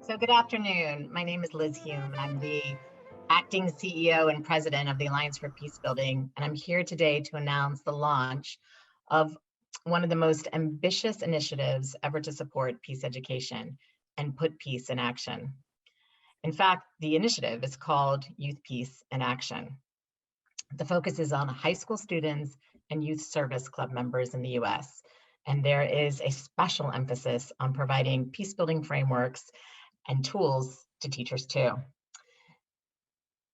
So good afternoon. My name is Liz Hume, and I'm the acting CEO and president of the Alliance for Peacebuilding. And I'm here today to announce the launch of one of the most ambitious initiatives ever to support peace education and put peace in action. In fact, the initiative is called Youth Peace in Action. The focus is on high school students and youth service club members in the US. And there is a special emphasis on providing peacebuilding frameworks and tools to teachers too.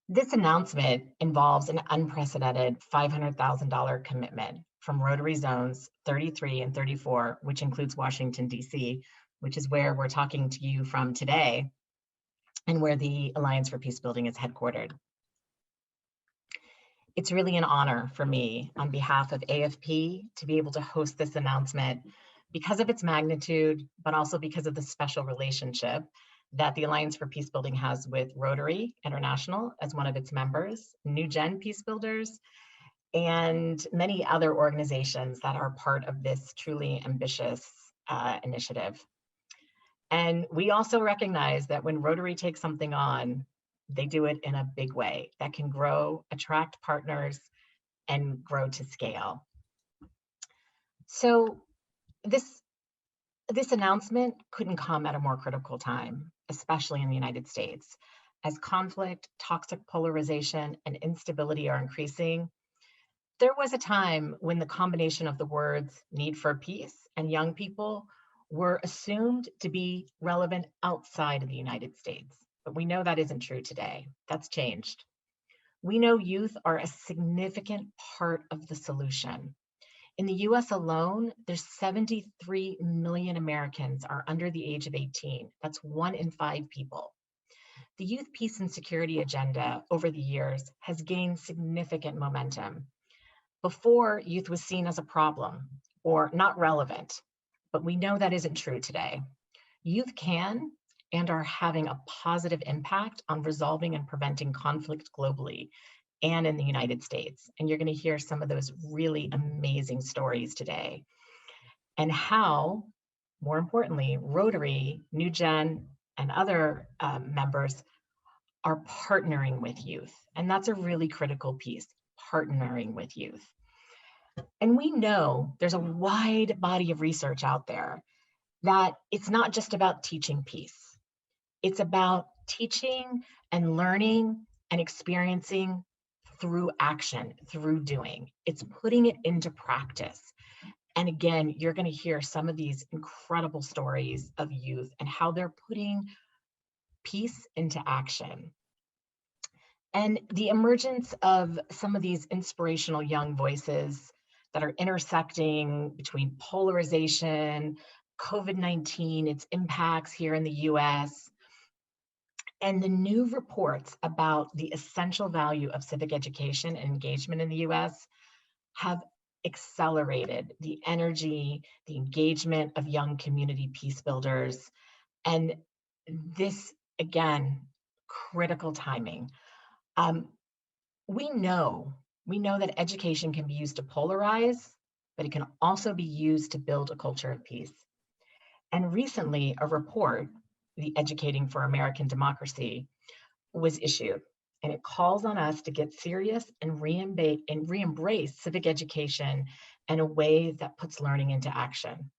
This announcement involves an unprecedented $500,000 commitment from Rotary Zones 33 and 34, which includes Washington, D.C., which is where we're talking to you from today and where the Alliance for Peacebuilding is headquartered. It's really an honor for me on behalf of AFP to be able to host this announcement because of its magnitude, but also because of the special relationship that the Alliance for Peacebuilding has with Rotary International as one of its members, New Gen Peacebuilders, and many other organizations that are part of this truly ambitious initiative. And we also recognize that when Rotary takes something on, they do it in a big way that can grow, attract partners, and grow to scale. So this announcement couldn't come at a more critical time, especially in the United States. As conflict, toxic polarization, and instability are increasing, there was a time when the combination of the words need for peace and young people were assumed to be relevant outside of the United States. But we know that isn't true today. That's changed. We know youth are a significant part of the solution. In the US alone, there's 73 million Americans are under the age of 18. That's 1 in 5 people. The youth peace and security agenda over the years has gained significant momentum. Before, youth was seen as a problem or not relevant, but we know that isn't true today. Youth can and are having a positive impact on resolving and preventing conflict globally and in the United States. And you're going to hear some of those really amazing stories today. And how, more importantly, Rotary, New Gen, and other members are partnering with youth. And that's a really critical piece, partnering with youth. And we know there's a wide body of research out there that it's not just about teaching peace. It's about teaching and learning and experiencing through action, through doing. It's putting it into practice. And again, you're going to hear some of these incredible stories of youth and how they're putting peace into action. And the emergence of some of these inspirational young voices that are intersecting between polarization, COVID-19, its impacts here in the US, and the new reports about the essential value of civic education and engagement in the US have accelerated the energy, the engagement of young community peace builders. And this, again, critical timing. We know that education can be used to polarize, but it can also be used to build a culture of peace. And recently, a report, the Educating for American Democracy, was issued, and it calls on us to get serious and re-embrace civic education in a way that puts learning into action.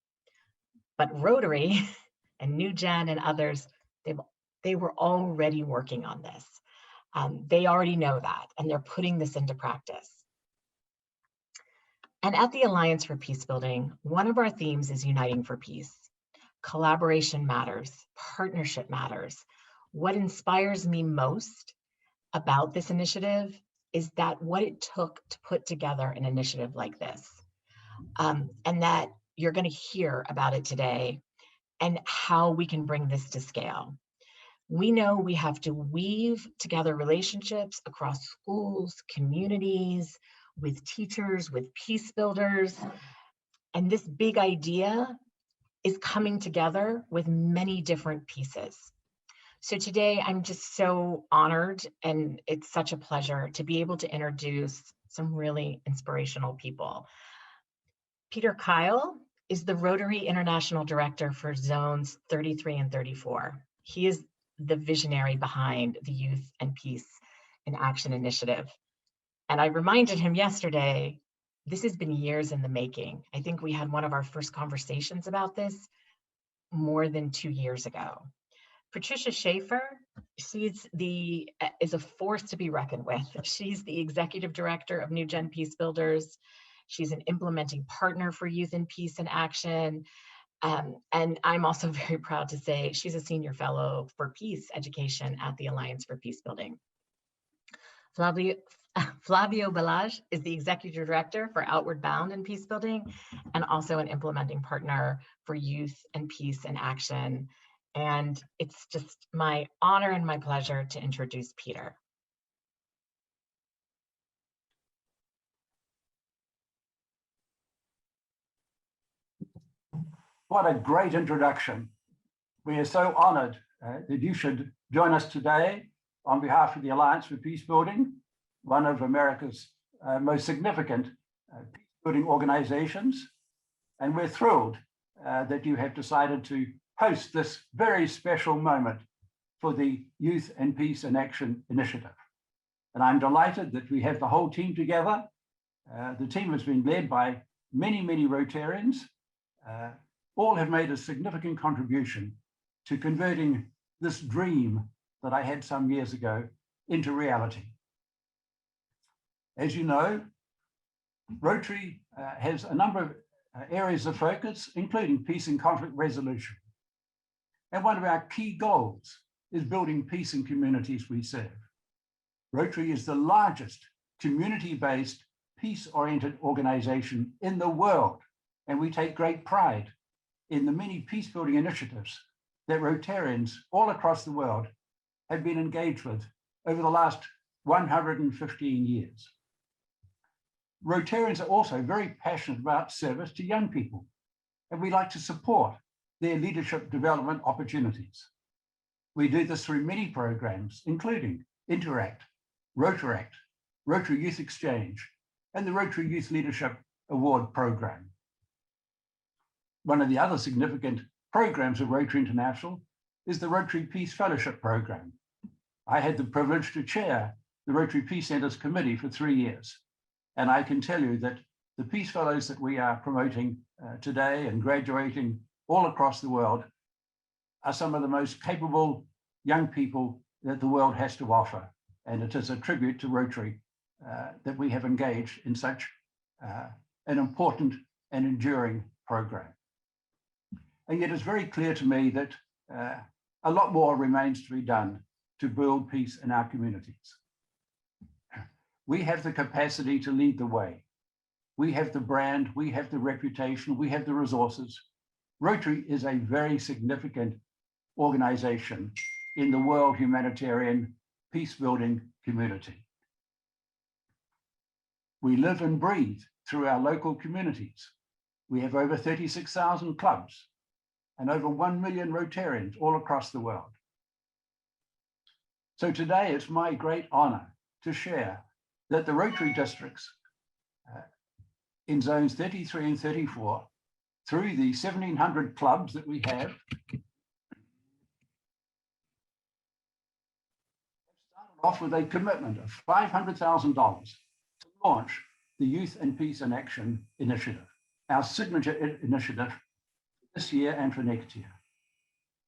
But Rotary and New Gen and others, they were already working on this. They already know that, and they're putting this into practice. And at the Alliance for Peacebuilding, one of our themes is uniting for peace. Collaboration matters, partnership matters. What inspires me most about this initiative is that what it took to put together an initiative like this, and that you're going to hear about it today and how we can bring this to scale. We know we have to weave together relationships across schools, communities, with teachers, with peace builders. And this big idea is coming together with many different pieces. So today I'm just so honored, and it's such a pleasure to be able to introduce some really inspirational people. Peter Kyle is the Rotary International Director for Zones 33 and 34. He is the visionary behind the Youth and Peace in Action initiative. And I reminded him yesterday, this has been years in the making. I think we had one of our first conversations about this more than 2 years ago. Patricia Schaefer, is a force to be reckoned with. She's the executive director of New Gen Peacebuilders. She's an implementing partner for Youth in Peace and Action. And I'm also very proud to say she's a senior fellow for peace education at the Alliance for Peacebuilding. Flavio Balaj is the executive director for Outward Bound in Peacebuilding and also an implementing partner for Youth and Peace and Action. And it's just my honor and my pleasure to introduce Peter. What a great introduction. We are so honored that you should join us today on behalf of the Alliance for Peacebuilding, one of America's most significant peacebuilding organizations. And we're thrilled that you have decided to host this very special moment for the Youth and Peace and Action initiative. And I'm delighted that we have the whole team together. The team has been led by many, many Rotarians. All have made a significant contribution to converting this dream that I had some years ago into reality. As you know, Rotary has a number of areas of focus, including peace and conflict resolution. And one of our key goals is building peace in communities we serve. Rotary is the largest community-based, peace-oriented organization in the world, and we take great pride in the many peace-building initiatives that Rotarians all across the world have been engaged with over the last 115 years. Rotarians are also very passionate about service to young people, and we like to support their leadership development opportunities. We do this through many programs, including Interact, Rotaract, Rotary Youth Exchange, and the Rotary Youth Leadership Award Program. One of the other significant programs of Rotary International is the Rotary Peace Fellowship Program. I had the privilege to chair the Rotary Peace Centers Committee for 3 years. And I can tell you that the Peace Fellows that we are promoting today and graduating all across the world are some of the most capable young people that the world has to offer. And it is a tribute to Rotary that we have engaged in such an important and enduring program. And yet it's very clear to me that a lot more remains to be done to build peace in our communities. We have the capacity to lead the way. We have the brand, we have the reputation, we have the resources. Rotary is a very significant organization in the world humanitarian peace-building community. We live and breathe through our local communities. We have over 36,000 clubs and over 1 million Rotarians all across the world. So today it's my great honor to share that the Rotary districts in zones 33 and 34, through the 1,700 clubs that we have, started off with a commitment of $500,000 to launch the Youth and Peace and Action initiative, our signature initiative this year and for next year.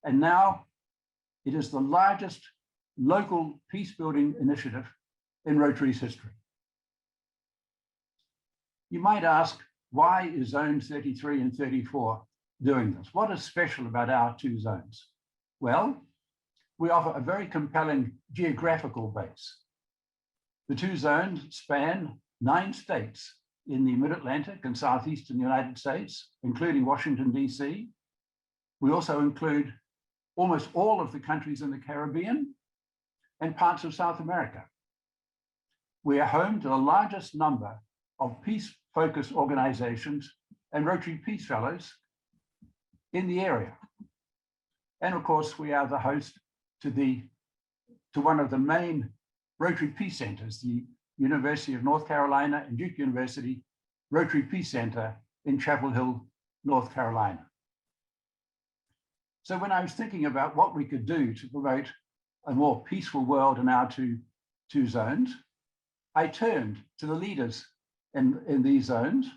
And now it is the largest local peace-building initiative in Rotary's history. You might ask, why is zones 33 and 34 doing this? What is special about our two zones? Well, we offer a very compelling geographical base. The two zones span 9 states in the Mid-Atlantic and Southeastern United States, including Washington, D.C. We also include almost all of the countries in the Caribbean and parts of South America. We are home to the largest number of peace-focused organizations and Rotary Peace Fellows in the area. And of course, we are the host to one of the main Rotary Peace Centers, the University of North Carolina and Duke University Rotary Peace Center in Chapel Hill, North Carolina. So when I was thinking about what we could do to promote a more peaceful world in our two zones, I turned to the leaders in these zones,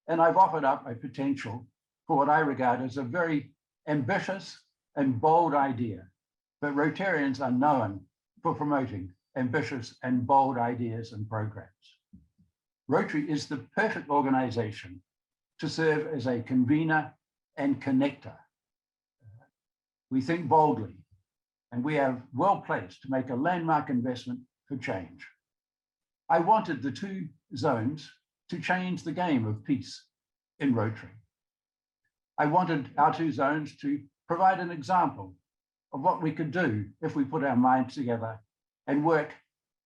and I've offered up a potential for what I regard as a very ambitious and bold idea. But Rotarians are known for promoting ambitious and bold ideas and programs. Rotary is the perfect organization to serve as a convener and connector. We think boldly, and we are well placed to make a landmark investment for change. I wanted the two zones to change the game of peace in Rotary. I wanted our two zones to provide an example of what we could do if we put our minds together and work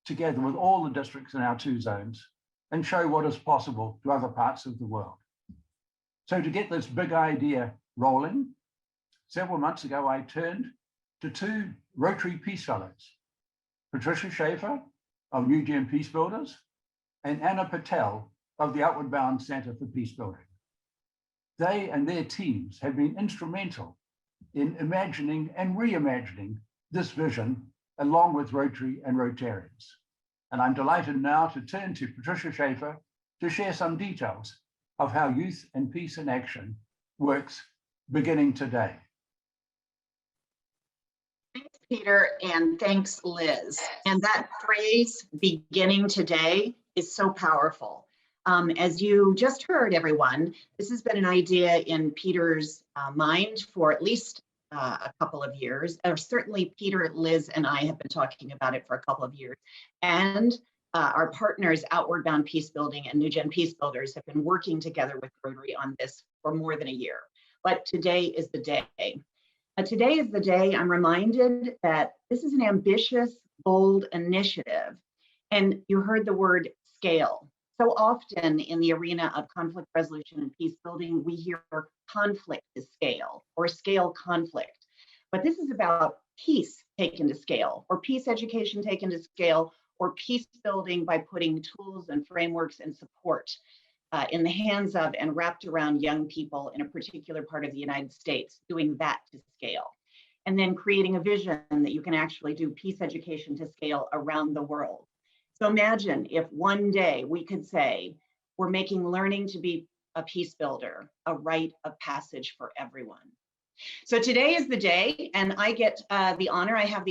together with all the districts in our two zones and show what is possible to other parts of the world. So to get this big idea rolling, several months ago, I turned to two Rotary Peace Fellows, Patricia Schaefer of New Gen Peacebuilders and Anna Patel of the Outward Bound Center for Peacebuilding. They and their teams have been instrumental in imagining and reimagining this vision along with Rotary and Rotarians. And I'm delighted now to turn to Patricia Schaefer to share some details of how Youth and Peace in Action works beginning today. Thanks, Peter, and thanks, Liz. And that phrase, beginning today, is so powerful. As you just heard, everyone, this has been an idea in Peter's mind for at least a couple of years, or certainly Peter, Liz, and I have been talking about it for a couple of years. And our partners, Outward Bound Peacebuilding and New Gen Peacebuilders, have been working together with Rotary on this for more than a year. But today is the day. Today is the day I'm reminded that this is an ambitious, bold initiative. And you heard the word scale. So often in the arena of conflict resolution and peace building, we hear conflict to scale or scale conflict. But this is about peace taken to scale, or peace education taken to scale, or peace building by putting tools and frameworks and support in the hands of and wrapped around young people in a particular part of the United States, doing that to scale. And then creating a vision that you can actually do peace education to scale around the world. So imagine if one day we could say, we're making learning to be a peace builder a rite of passage for everyone. So today is the day, and I get I have the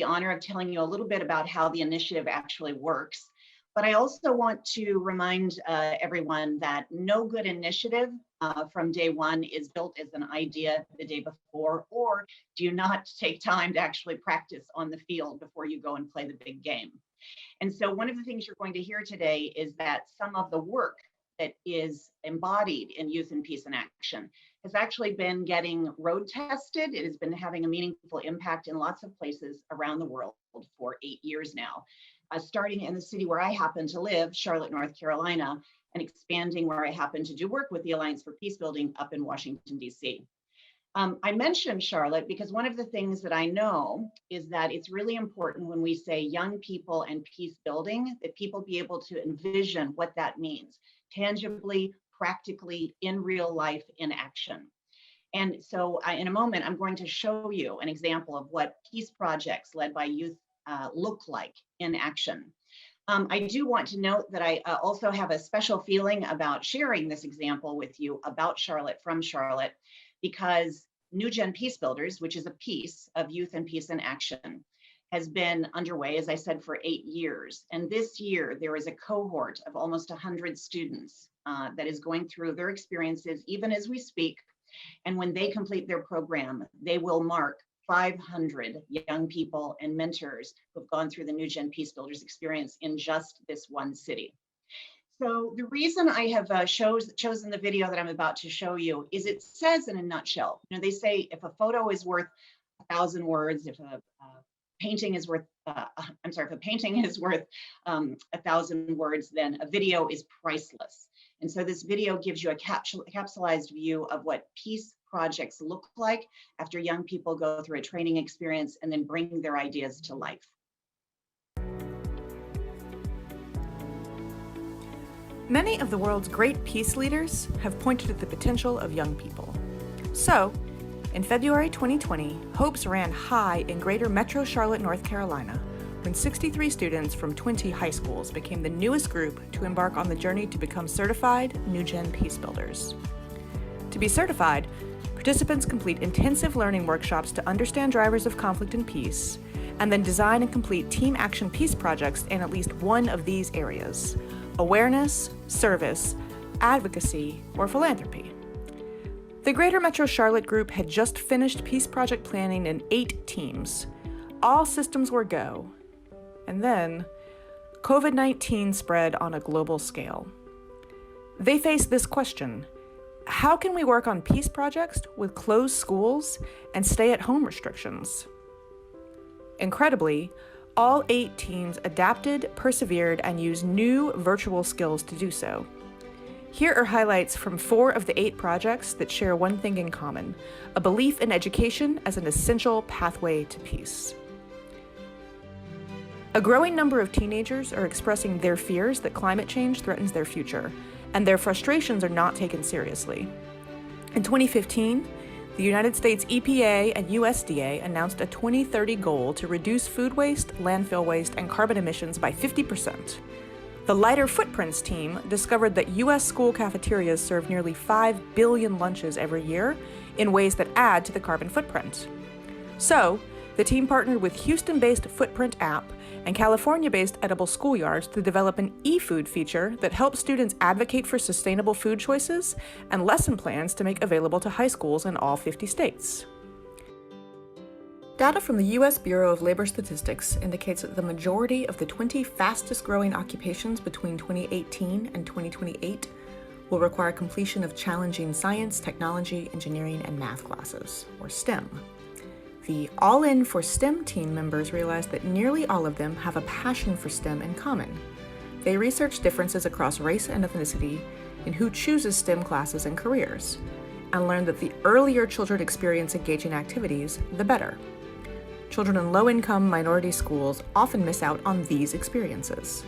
honor of telling you a little bit about how the initiative actually works. But I also want to remind everyone that no good initiative from day one is built as an idea the day before, or do not take time to actually practice on the field before you go and play the big game. And so one of the things you're going to hear today is that some of the work that is embodied in Youth and Peace in Action has actually been getting road tested. It has been having a meaningful impact in lots of places around the world for 8 years now, starting in the city where I happen to live, Charlotte, North Carolina, and expanding where I happen to do work with the Alliance for Peacebuilding up in Washington, D.C. I mentioned Charlotte because one of the things that I know is that it's really important when we say young people and peace building, that people be able to envision what that means, tangibly, practically, in real life, in action. And so in a moment, I'm going to show you an example of what peace projects led by youth look like in action. I do want to note that I also have a special feeling about sharing this example with you about Charlotte from Charlotte, because New Gen Peacebuilders, which is a piece of Youth and Peace in Action, has been underway, as I said, for 8 years. And this year, there is a cohort of almost 100 students that is going through their experiences, even as we speak. And when they complete their program, they will mark 500 young people and mentors who have gone through the New Gen Peacebuilders experience in just this one city. So the reason I have chosen the video that I'm about to show you is it says in a nutshell, they say if a photo is worth 1,000 words, if a painting is worth, if a painting is worth 1,000 words, then a video is priceless. And so this video gives you a capsulized view of what peace projects look like after young people go through a training experience and then bring their ideas to life. Many of the world's great peace leaders have pointed at the potential of young people. So, In February 2020, hopes ran high in greater Metro Charlotte, North Carolina, when 63 students from 20 high schools became the newest group to embark on the journey to become certified New Gen Peacebuilders. To be certified, participants complete intensive learning workshops to understand drivers of conflict and peace, and then design and complete team action peace projects in at least one of these areas: awareness, service, advocacy, or philanthropy. The Greater Metro Charlotte group had just finished peace project planning in 8 teams. All systems were go. And then, COVID-19 spread on a global scale. They faced this question: how can we work on peace projects with closed schools and stay-at-home restrictions? Incredibly, all 8 teams adapted, persevered, and used new virtual skills to do so. Here are highlights from 4 of the 8 projects that share one thing in common: a belief in education as an essential pathway to peace. A growing number of teenagers are expressing their fears that climate change threatens their future, and their frustrations are not taken seriously. In 2015, the United States EPA and USDA announced a 2030 goal to reduce food waste, landfill waste, and carbon emissions by 50%. The Lighter Footprints team discovered that U.S. school cafeterias serve nearly 5 billion lunches every year in ways that add to the carbon footprint. So, the team partnered with Houston-based Footprint app and California-based Edible Schoolyards to develop an e-food feature that helps students advocate for sustainable food choices and lesson plans to make available to high schools in all 50 states. Data from the U.S. Bureau of Labor Statistics indicates that the majority of the 20 fastest-growing occupations between 2018 and 2028 will require completion of challenging science, technology, engineering, and math classes, or STEM. The All In for STEM team members realized that nearly all of them have a passion for STEM in common. They researched differences across race and ethnicity in who chooses STEM classes and careers, and learned that the earlier children experience engaging activities, the better. Children in low-income minority schools often miss out on these experiences.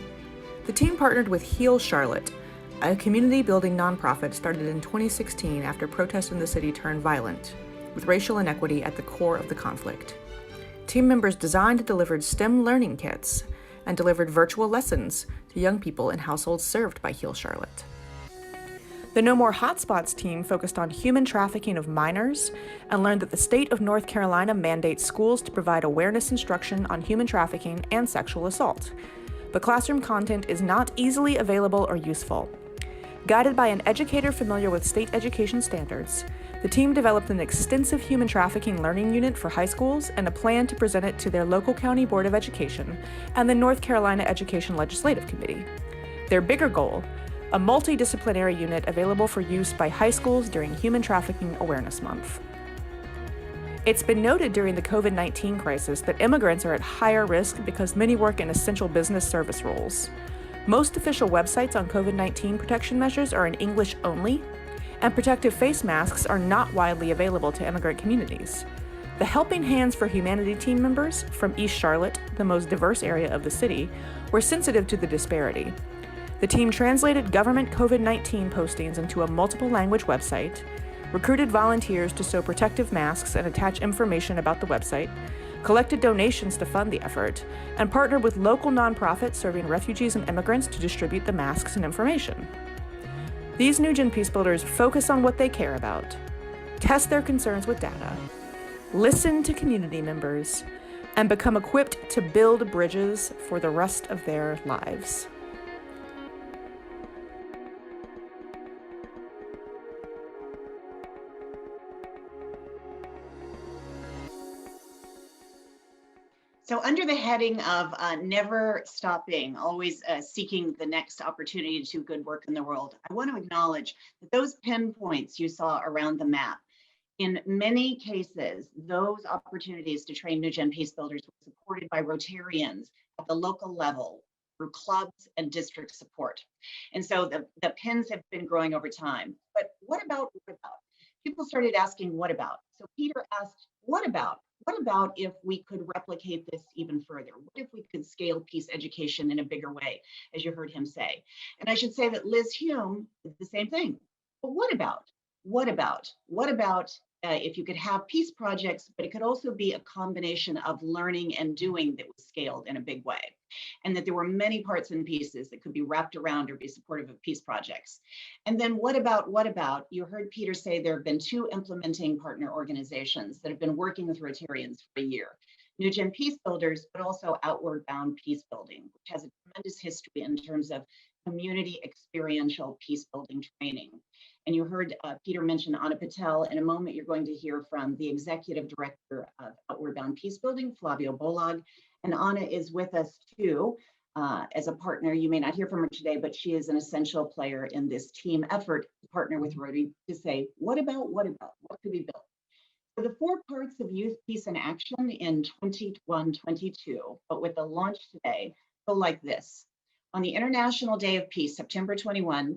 The team partnered with Heal Charlotte, a community-building nonprofit started in 2016 after protests in the city turned violent, with racial inequity at the core of the conflict. Team members designed and delivered STEM learning kits and delivered virtual lessons to young people in households served by Heal Charlotte. The No More Hotspots team focused on human trafficking of minors and learned that the state of North Carolina mandates schools to provide awareness instruction on human trafficking and sexual assault. But classroom content is not easily available or useful. Guided by an educator familiar with state education standards, the team developed an extensive human trafficking learning unit for high schools and a plan to present it to their local county board of education and the North Carolina Education Legislative Committee. Their bigger goal: a multidisciplinary unit available for use by high schools during Human Trafficking Awareness Month. It's been noted during the COVID-19 crisis that immigrants are at higher risk because many work in essential business service roles. Most official websites on COVID-19 protection measures are in English only, and protective face masks are not widely available to immigrant communities. The Helping Hands for Humanity team members from East Charlotte, the most diverse area of the city, were sensitive to the disparity. The team translated government COVID-19 postings into a multiple language website, recruited volunteers to sew protective masks and attach information about the website, collected donations to fund the effort, and partnered with local nonprofits serving refugees and immigrants to distribute the masks and information. These New Gen Peacebuilders focus on what they care about, test their concerns with data, listen to community members, and become equipped to build bridges for the rest of their lives. So under the heading of never stopping, always seeking the next opportunity to do good work in the world, I want to acknowledge that those pinpoints you saw around the map, in many cases, those opportunities to train New Gen Peacebuilders were supported by Rotarians at the local level through clubs and district support. And so the pins have been growing over time. But what about? People started asking, what about? So Peter asked, what about? What about if we could replicate this even further? What if we could scale peace education in a bigger way, as you heard him say? And I should say that Liz Hume did the same thing. But what about? What about? What about if you could have peace projects, but it could also be a combination of learning and doing that was scaled in a big way. And that there were many parts and pieces that could be wrapped around or be supportive of peace projects. And then what about, you heard Peter say there have been 2 implementing partner organizations that have been working with Rotarians for a year. New Gen Peacebuilders, but also Outward Bound Peacebuilding, which has a tremendous history in terms of community experiential peacebuilding training. And you heard Peter mention Anna Patel. In a moment, you're going to hear from the Executive Director of Outward Bound Peacebuilding, Flavio Bolag. And Anna is with us too as a partner. You may not hear from her today, but she is an essential player in this team effort to partner with Rotary to say, what could be built? So the 4 parts of Youth, Peace, and Action in 21-22, but with the launch today, go like this. On the International Day of Peace, September 21,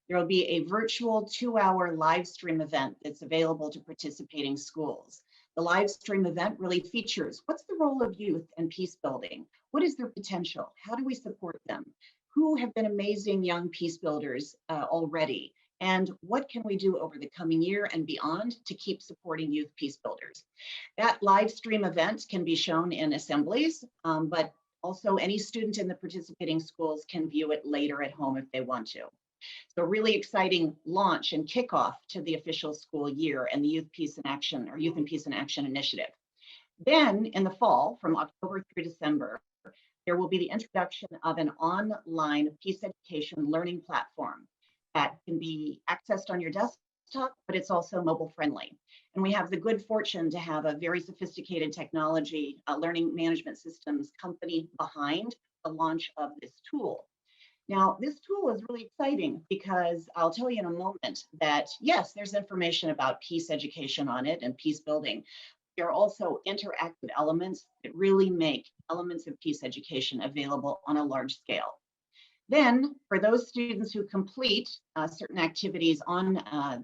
there will be a virtual 2-hour live stream event that's available to participating schools. The live stream event really features what's the role of youth in peace building? What is their potential? How do we support them? Who have been amazing young peace builders already? And what can we do over the coming year and beyond to keep supporting youth peace builders? That live stream event can be shown in assemblies, but also any student in the participating schools can view it later at home if they want to. So really exciting launch and kickoff to the official school year and the Youth, Peace and Action, or Youth and Peace and Action initiative. Then in the fall, from October through December, there will be the introduction of an online peace education learning platform that can be accessed on your desktop, but it's also mobile friendly. And we have the good fortune to have a very sophisticated technology learning management systems company behind the launch of this tool. Now, this tool is really exciting because I'll tell you in a moment that yes, there's information about peace education on it and peace building. There are also interactive elements that really make elements of peace education available on a large scale. Then, for those students who complete certain activities on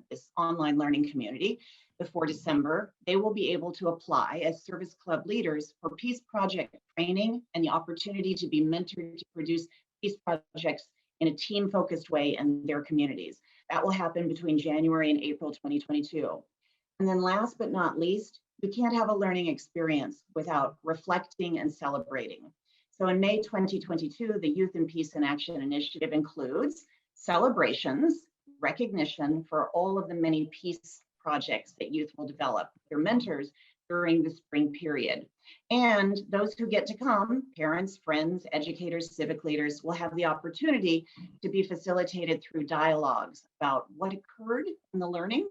this online learning community before December, they will be able to apply as service club leaders for peace project training and the opportunity to be mentored to produce peace projects in a team-focused way in their communities. That will happen between January and April 2022. And then last but not least, we can't have a learning experience without reflecting and celebrating. So in May 2022, the Youth and Peace and Action Initiative includes celebrations, recognition for all of the many peace projects that youth will develop, their mentors during the spring period. And those who get to come, parents, friends, educators, civic leaders, will have the opportunity to be facilitated through dialogues about what occurred in the learning.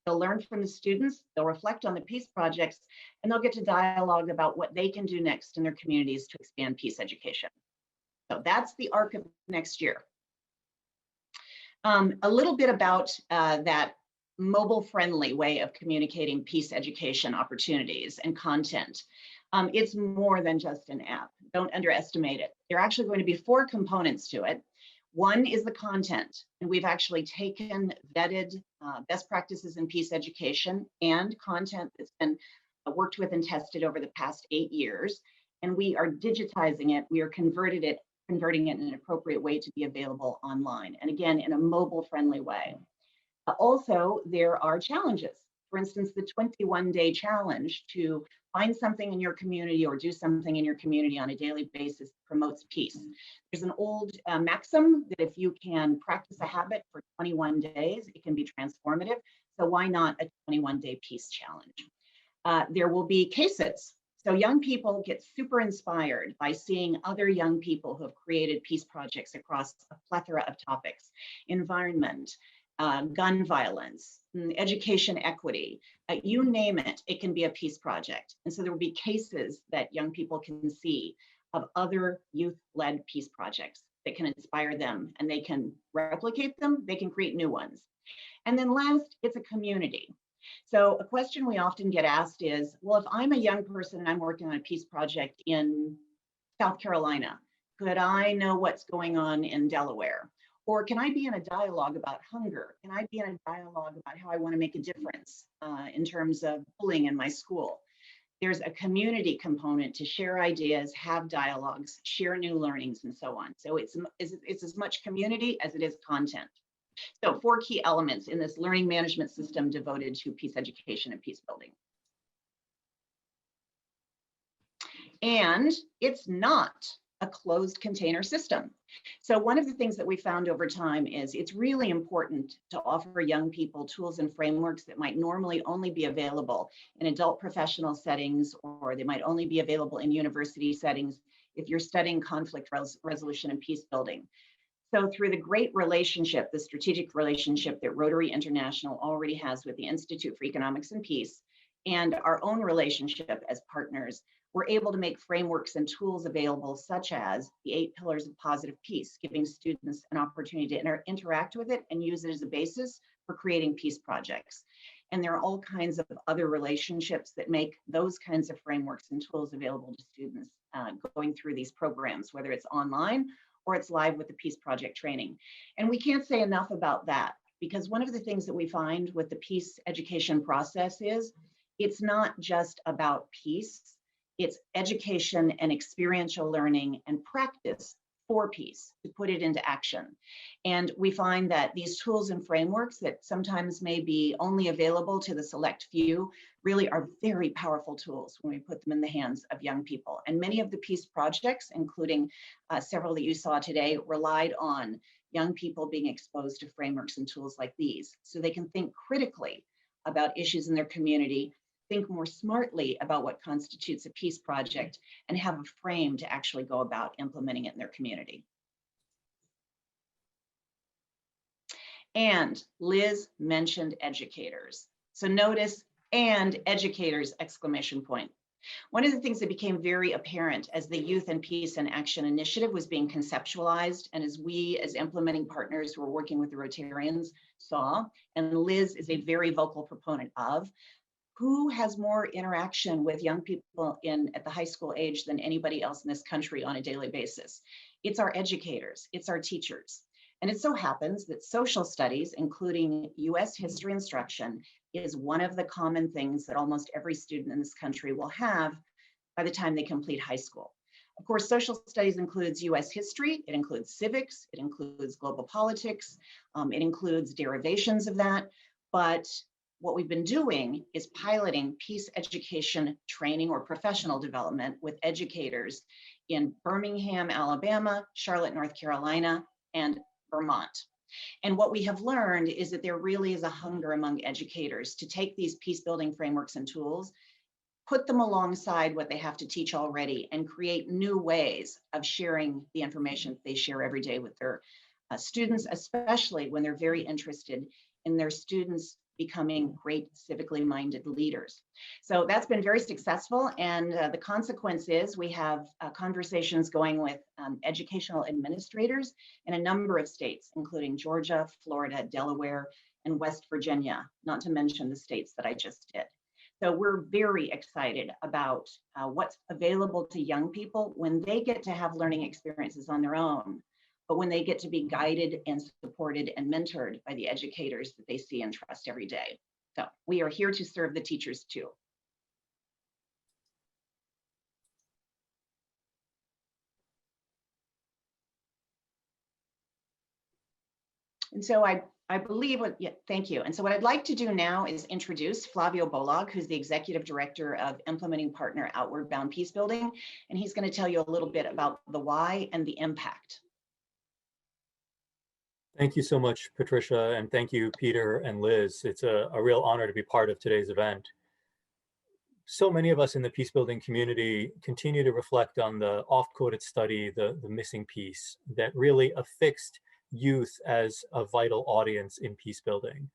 They'll learn from the students, they'll reflect on the peace projects, and they'll get to dialogue about what they can do next in their communities to expand peace education. So that's the arc of next year. A little bit about that mobile-friendly way of communicating peace education opportunities and content. It's more than just an app. Don't underestimate it. There are actually going to be 4 components to it. One is the content, and we've actually taken vetted best practices in peace education and content that's been worked with and tested over the past 8 years, and we are digitizing it. We are converting it in an appropriate way to be available online, and again, in a mobile-friendly way. Also, there are challenges. For instance, the 21-day challenge to find something in your community or do something in your community on a daily basis promotes peace. There's an old maxim that if you can practice a habit for 21 days, it can be transformative. So why not a 21-day peace challenge? There will be cases. So young people get super inspired by seeing other young people who have created peace projects across a plethora of topics: environment, gun violence, education equity, you name it, it can be a peace project. And so there will be cases that young people can see of other youth-led peace projects that can inspire them, and they can replicate them, they can create new ones. And then last, it's a community. So a question we often get asked is, well, if I'm a young person and I'm working on a peace project in South Carolina, could I know what's going on in Delaware? Or can I be in a dialogue about hunger? Can I be in a dialogue about how I want to make a difference in terms of bullying in my school? There's a community component to share ideas, have dialogues, share new learnings, and so on. So it's as much community as it is content. So 4 key elements in this learning management system devoted to peace education and peace building. And it's not a closed container system. So one of the things that we found over time is it's really important to offer young people tools and frameworks that might normally only be available in adult professional settings, or they might only be available in university settings if you're studying conflict resolution and peace building. So through the great relationship, the strategic relationship that Rotary International already has with the Institute for Economics and Peace, and our own relationship as partners, we're able to make frameworks and tools available, such as the 8 pillars of positive peace, giving students an opportunity to interact with it and use it as a basis for creating peace projects. And there are all kinds of other relationships that make those kinds of frameworks and tools available to students going through these programs, whether it's online or it's live with the Peace Project training. And we can't say enough about that, because one of the things that we find with the peace education process is it's not just about peace. It's education and experiential learning and practice for peace, to put it into action. And we find that these tools and frameworks that sometimes may be only available to the select few really are very powerful tools when we put them in the hands of young people. And many of the peace projects, including several that you saw today, relied on young people being exposed to frameworks and tools like these, so they can think critically about issues in their community, think more smartly about what constitutes a peace project, and have a frame to actually go about implementing it in their community. And Liz mentioned educators. So notice, and educators, exclamation point. One of the things that became very apparent as the Youth and Peace in Action initiative was being conceptualized, and as we as implementing partners who are working with the Rotarians saw, and Liz is a very vocal proponent of, who has more interaction with young people at the high school age than anybody else in this country on a daily basis? It's our educators, it's our teachers. And it so happens that social studies, including US history instruction, is one of the common things that almost every student in this country will have by the time they complete high school. Of course, social studies includes US history, it includes civics, it includes global politics, it includes derivations of that, but what we've been doing is piloting peace education training or professional development with educators in Birmingham, Alabama, Charlotte, North Carolina, and Vermont. And what we have learned is that there really is a hunger among educators to take these peace building frameworks and tools, put them alongside what they have to teach already, and create new ways of sharing the information they share every day with their students, especially when they're very interested in their students becoming great civically minded leaders. So that's been very successful, and the consequence is we have conversations going with educational administrators in a number of states, including Georgia, Florida, Delaware, and West Virginia, not to mention the states that I just did. So we're very excited about what's available to young people when they get to have learning experiences on their own, but when they get to be guided and supported and mentored by the educators that they see and trust every day. So we are here to serve the teachers too. And so I believe what, yeah, thank you. And so what I'd like to do now is introduce Flavio Bolog, who's the Executive Director of Implementing Partner Outward Bound Peacebuilding. And he's going to tell you a little bit about the why and the impact. Thank you so much, Patricia, and thank you, Peter and Liz. It's a real honor to be part of today's event. So many of us in the peacebuilding community continue to reflect on the oft-quoted study, the missing piece, that really affixed youth as a vital audience in peacebuilding.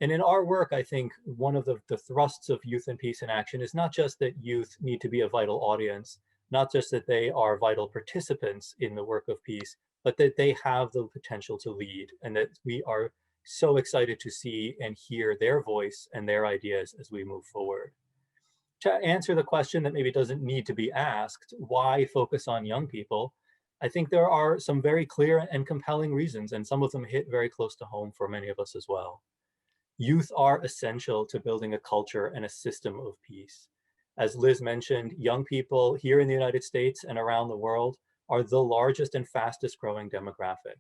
And in our work, I think one of the thrusts of Youth and Peace in Action is not just that youth need to be a vital audience, not just that they are vital participants in the work of peace, but that they have the potential to lead, and that we are so excited to see and hear their voice and their ideas as we move forward. To answer the question that maybe doesn't need to be asked, why focus on young people? I think there are some very clear and compelling reasons, and some of them hit very close to home for many of us as well. Youth are essential to building a culture and a system of peace. As Liz mentioned, young people here in the United States and around the world are the largest and fastest growing demographic.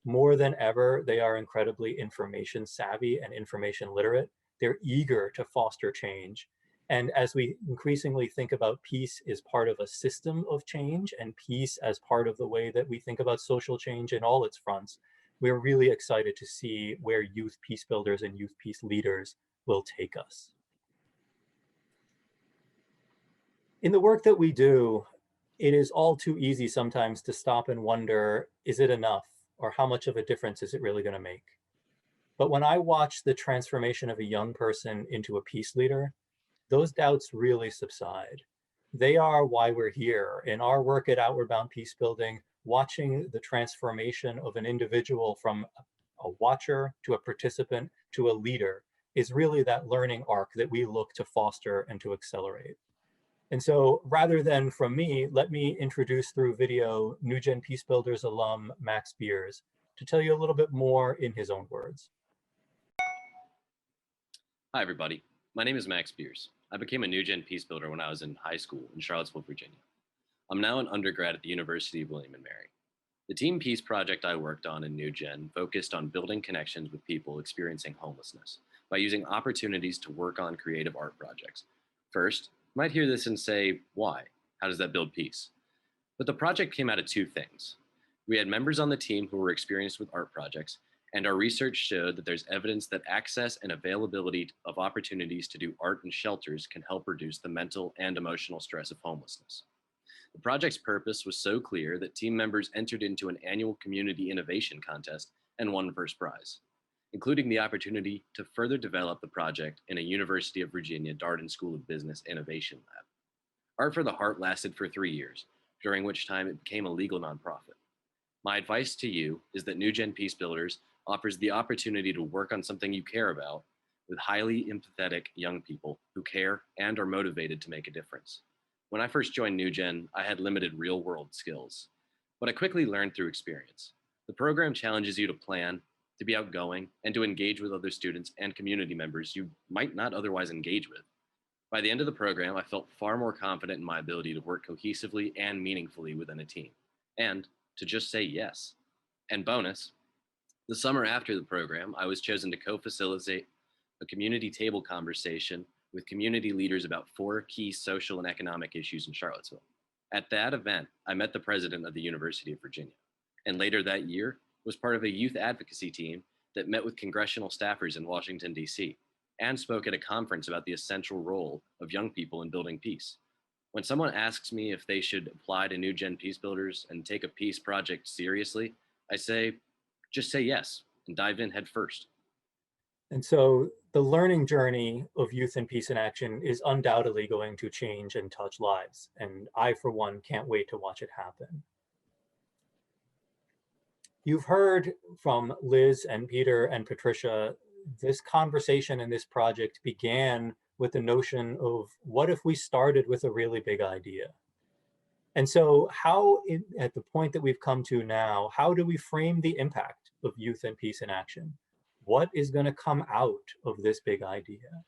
More than ever, they are incredibly information savvy and information literate. They're eager to foster change. And as we increasingly think about peace as part of a system of change and peace as part of the way that we think about social change in all its fronts, we're really excited to see where youth peace builders and youth peace leaders will take us. In the work that we do, it is all too easy sometimes to stop and wonder, is it enough? Or how much of a difference is it really going to make? But when I watch the transformation of a young person into a peace leader, those doubts really subside. They are why we're here. In our work at Outward Bound Peacebuilding, watching the transformation of an individual from a watcher to a participant to a leader is really that learning arc that we look to foster and to accelerate. And so rather than from me, let me introduce through video New Gen Peacebuilders alum Max Beers to tell you a little bit more in his own words. Hi, everybody. My name is Max Beers. I became a New Gen Peacebuilder when I was in high school in Charlottesville, Virginia. I'm now an undergrad at the University of William & Mary. The Team Peace project I worked on in New Gen focused on building connections with people experiencing homelessness by using opportunities to work on creative art projects. First, you might hear this and say, why? How does that build peace? But the project came out of two things. We had members on the team who were experienced with art projects, and our research showed that there's evidence that access and availability of opportunities to do art in shelters can help reduce the mental and emotional stress of homelessness. The project's purpose was so clear that team members entered into an annual community innovation contest and won first prize, including the opportunity to further develop the project in a University of Virginia Darden School of Business Innovation Lab. Art for the Heart lasted for 3 years, during which time it became a legal nonprofit. My advice to you is that New Gen Peacebuilders offers the opportunity to work on something you care about with highly empathetic young people who care and are motivated to make a difference. When I first joined New Gen, I had limited real-world skills, but I quickly learned through experience. The program challenges you to plan, to be outgoing, and to engage with other students and community members you might not otherwise engage with. By the end of the program, I felt far more confident in my ability to work cohesively and meaningfully within a team, and to just say yes. And bonus, the summer after the program, I was chosen to co-facilitate a community table conversation with community leaders about 4 key social and economic issues in Charlottesville. At that event, I met the president of the University of Virginia, and later that year was part of a youth advocacy team that met with congressional staffers in Washington, D.C., and spoke at a conference about the essential role of young people in building peace. When someone asks me if they should apply to New Gen Peacebuilders and take a peace project seriously, I say, just say yes and dive in head first. And so the learning journey of Youth in Peace in Action is undoubtedly going to change and touch lives. And I, for one, can't wait to watch it happen. You've heard from Liz and Peter and Patricia, this conversation and this project began with the notion of what if we started with a really big idea? And so at the point that we've come to now, how do we frame the impact of Youth in Peace in Action? What is going to come out of this big idea?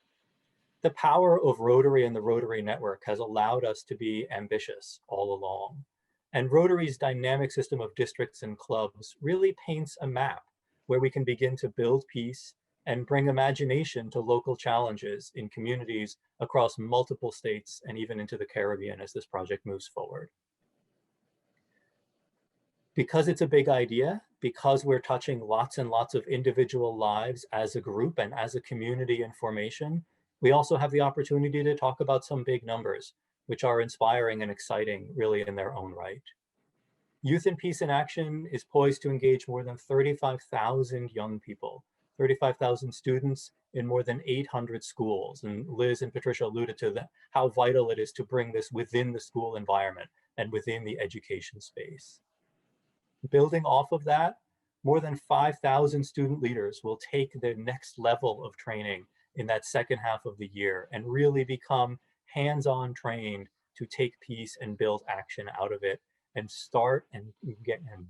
The power of Rotary and the Rotary Network has allowed us to be ambitious all along. And Rotary's dynamic system of districts and clubs really paints a map where we can begin to build peace and bring imagination to local challenges in communities across multiple states and even into the Caribbean as this project moves forward. Because it's a big idea, because we're touching lots and lots of individual lives as a group and as a community in formation, we also have the opportunity to talk about some big numbers, which are inspiring and exciting really in their own right. Youth in Peace in Action is poised to engage more than 35,000 young people, 35,000 students in more than 800 schools. And Liz and Patricia alluded to that, how vital it is to bring this within the school environment and within the education space. Building off of that, more than 5,000 student leaders will take their next level of training in that second half of the year and really become hands-on trained to take peace and build action out of it and start and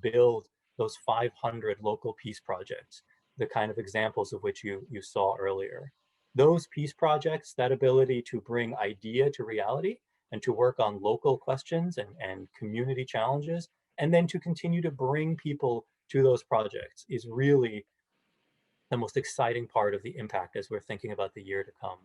build those 500 local peace projects, the kind of examples of which you saw earlier. Those peace projects, that ability to bring idea to reality and to work on local questions and community challenges, and then to continue to bring people to those projects is really the most exciting part of the impact as we're thinking about the year to come.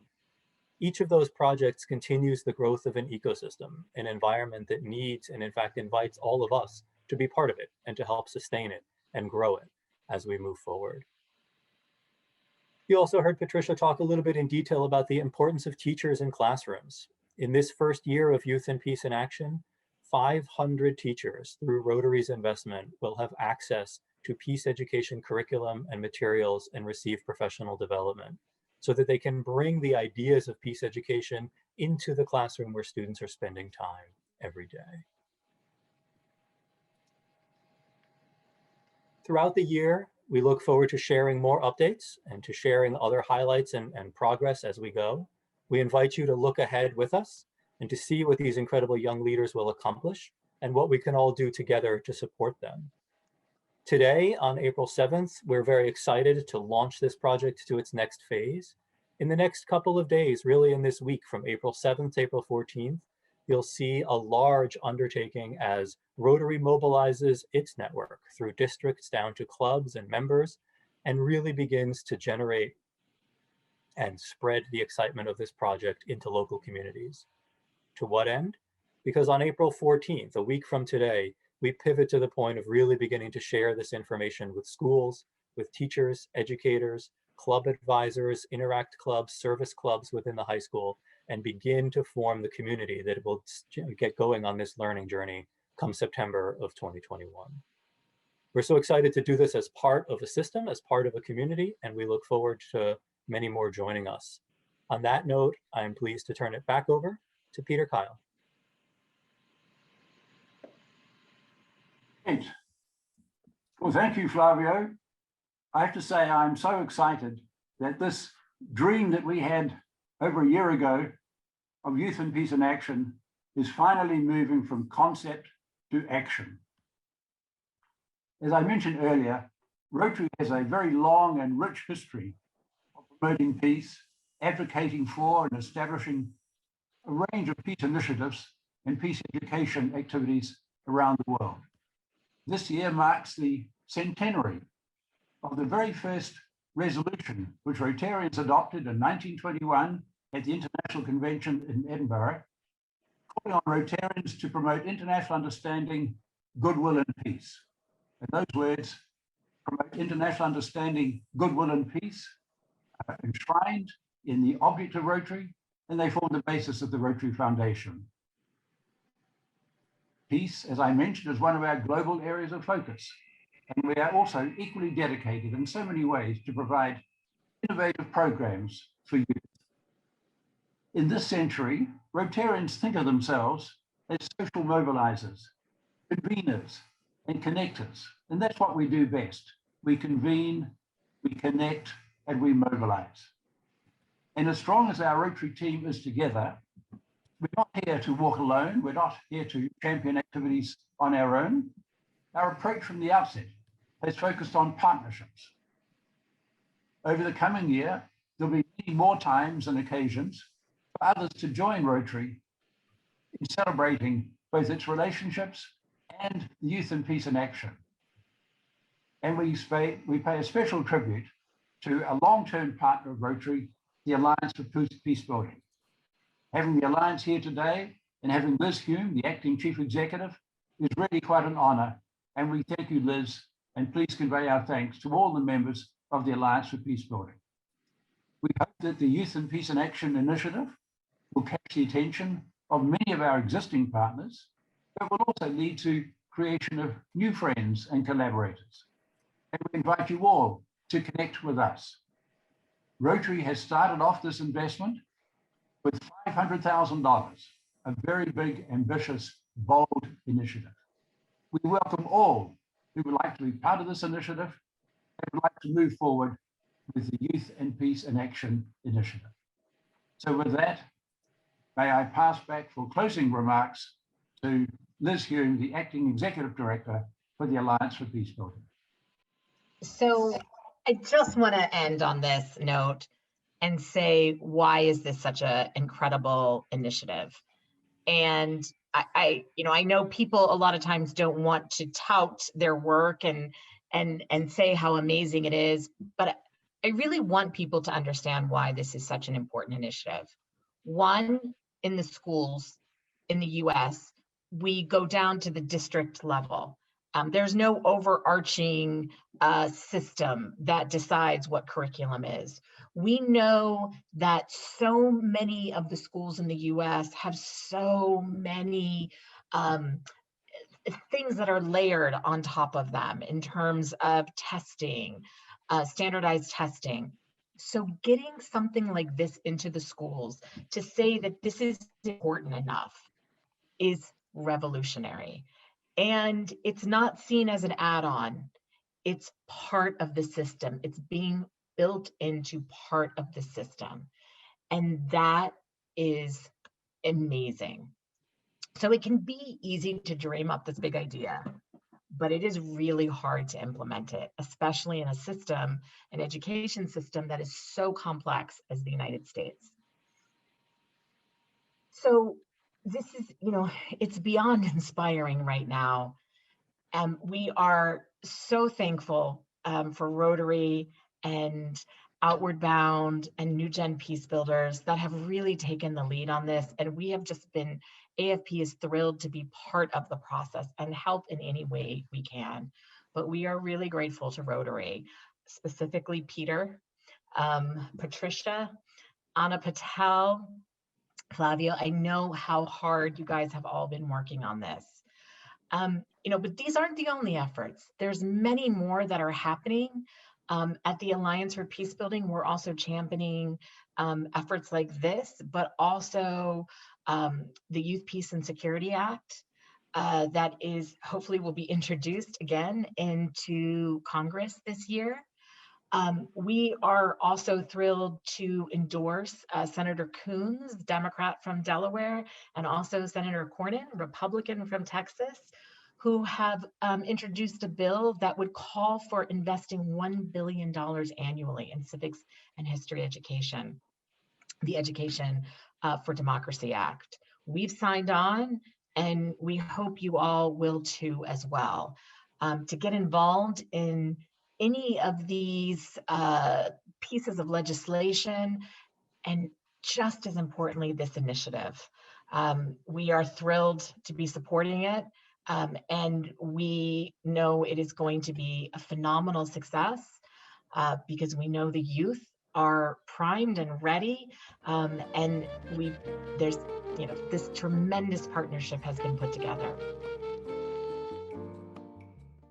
Each of those projects continues the growth of an ecosystem, an environment that needs and in fact invites all of us to be part of it and to help sustain it and grow it as we move forward. You also heard Patricia talk a little bit in detail about the importance of teachers in classrooms. In this first year of Youth in Peace in Action, 500 teachers through Rotary's investment will have access to peace education curriculum and materials and receive professional development so that they can bring the ideas of peace education into the classroom where students are spending time every day. Throughout the year, we look forward to sharing more updates and to sharing other highlights and progress as we go. We invite you to look ahead with us and to see what these incredible young leaders will accomplish and what we can all do together to support them. Today, on April 7th, we're very excited to launch this project to its next phase. In the next couple of days, really in this week from April 7th to April 14th, you'll see a large undertaking as Rotary mobilizes its network through districts down to clubs and members and really begins to generate and spread the excitement of this project into local communities. To what end? Because on April 14th, a week from today, we pivot to the point of really beginning to share this information with schools, with teachers, educators, club advisors, interact clubs, service clubs within the high school, and begin to form the community that will get going on this learning journey come September of 2021. We're so excited to do this as part of a system, as part of a community, and we look forward to many more joining us. On that note, I'm pleased to turn it back over to Peter Kyle. Great. Well, thank you, Flavio. I have to say, I'm so excited that this dream that we had over a year ago of Youth in Peace in Action is finally moving from concept to action. As I mentioned earlier, Rotary has a very long and rich history of promoting peace, advocating for and establishing a range of peace initiatives and peace education activities around the world. This year marks the centenary of the very first resolution which Rotarians adopted in 1921 at the International Convention in Edinburgh, calling on Rotarians to promote international understanding, goodwill and peace. And those words, promote international understanding, goodwill and peace, are enshrined in the object of Rotary, and they form the basis of the Rotary Foundation. Peace, as I mentioned, is one of our global areas of focus, and we are also equally dedicated in so many ways to provide innovative programs for youth. In this century, Rotarians think of themselves as social mobilizers, conveners, and connectors, and that's what we do best. We convene, we connect, and we mobilize. And as strong as our Rotary team is together, we're not here to walk alone. We're not here to champion activities on our own. Our approach from the outset has focused on partnerships. Over the coming year, there'll be many more times and occasions for others to join Rotary in celebrating both its relationships and the Youth in Peace in Action. And we pay a special tribute to a long-term partner of Rotary, the Alliance for Peacebuilding. Having the Alliance here today and having Liz Hume, the acting chief executive, is really quite an honor. And we thank you, Liz, and please convey our thanks to all the members of the Alliance for Peacebuilding. We hope that the Youth in Peace in Action initiative will catch the attention of many of our existing partners, but will also lead to creation of new friends and collaborators. And we invite you all to connect with us. Rotary has started off this investment with $500,000, a very big, ambitious, bold initiative. We welcome all who would like to be part of this initiative and would like to move forward with the Youth in Peace in Action initiative. So with that, may I pass back for closing remarks to Liz Hume, the Acting Executive Director for the Alliance for Peacebuilding. So I just want to end on this note and say, why is this such an incredible initiative? And I know people a lot of times don't want to tout their work and and say how amazing it is, but I really want people to understand why this is such an important initiative. One, in the schools in the US, we go down to the district level. There's no overarching system that decides what curriculum is. We know that so many of the schools in the US have so many things that are layered on top of them in terms of testing, standardized testing. So getting something like this into the schools to say that this is important enough is revolutionary. And it's not seen as an add-on. It's part of the system. It's being built into part of the system. And that is amazing. So it can be easy to dream up this big idea, but it is really hard to implement it, especially in a system, an education system that is so complex as the United States. So this is, it's beyond inspiring right now. We are so thankful for Rotary and Outward Bound and New Gen Peacebuilders that have really taken the lead on this. And we have just been, AFP is thrilled to be part of the process and help in any way we can. But we are really grateful to Rotary, specifically Peter, Patricia, Anna Patel, Flavio. I know how hard you guys have all been working on this. But these aren't the only efforts. There's many more that are happening. At the Alliance for Peacebuilding, we're also championing efforts like this, but also the Youth Peace and Security Act that is hopefully will be introduced again into Congress this year. We are also thrilled to endorse Senator Coons, Democrat from Delaware, and also Senator Cornyn, Republican from Texas, who have introduced a bill that would call for investing $1 billion annually in civics and history education, the Education for Democracy Act. We've signed on, and we hope you all will too as well. To get involved in any of these pieces of legislation, and just as importantly, this initiative. We are thrilled to be supporting it, and we know it is going to be a phenomenal success because we know the youth are primed and ready, and there's this tremendous partnership has been put together.